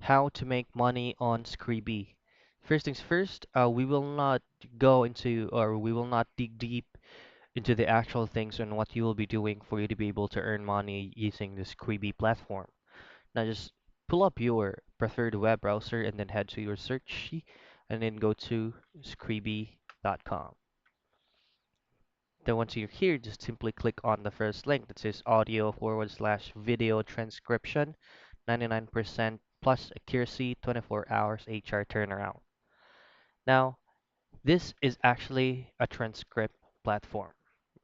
how to make money on Scribie. First things first, we will not go into or we will not dig deep into the actual things and what you will be doing for you to be able to earn money using the Scribie platform. Now just pull up your preferred web browser and then head to your search and then go to scribie.com. Then once you're here, just simply click on the first link that says audio forward slash video transcription, 99% plus accuracy, 24 hours HR turnaround. Now, this is actually a transcript platform.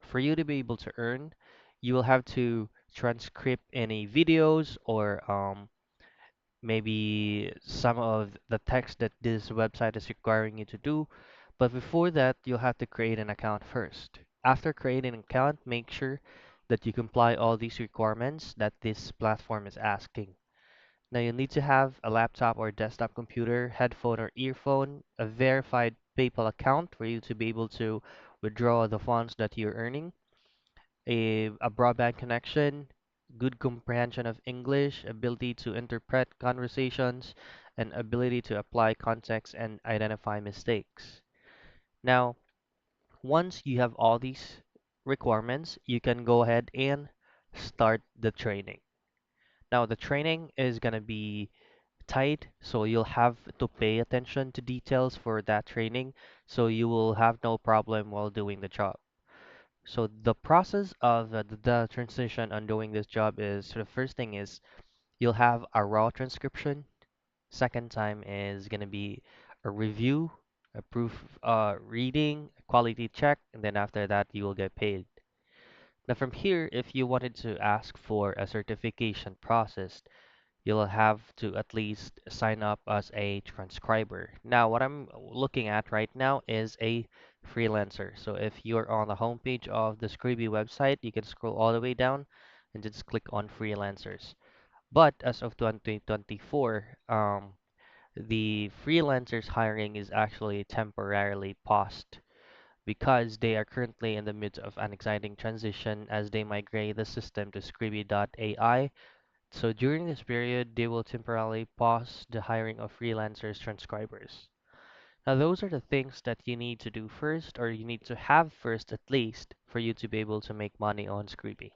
For you to be able to earn, you will have to transcript any videos or maybe some of the text that this website is requiring you to do. But before that, you'll have to create an account first. After creating an account, make sure that you comply all these requirements that this platform is asking. Now you need to have a laptop or desktop computer, headphone or earphone, a verified PayPal account for you to be able to withdraw the funds that you're earning, a broadband connection, good comprehension of English, ability to interpret conversations, and ability to apply context and identify mistakes. Now, once you have all these requirements, you can go ahead and start the training. Now, the training is going to be tight, so you'll have to pay attention to details for that training, so you will have no problem while doing the job. So the process of the transition on doing this job is so the first thing is you'll have a raw transcription. Second time is gonna be a review, a proof reading, a quality check, and then after that you will get paid. Now from here, if you wanted to ask for a certification process, you'll have to at least sign up as a transcriber. Now, what I'm looking at right now is a freelancer. So if you're on the homepage of the Scribie website, you can scroll all the way down and just click on freelancers. But as of 2024, the freelancers hiring is actually temporarily paused because they are currently in the midst of an exciting transition as they migrate the system to Scribie.ai. So during this period, they will temporarily pause the hiring of freelancers transcribers. Now, those are the things that you need to do first, or you need to have first at least, for you to be able to make money on Scribie.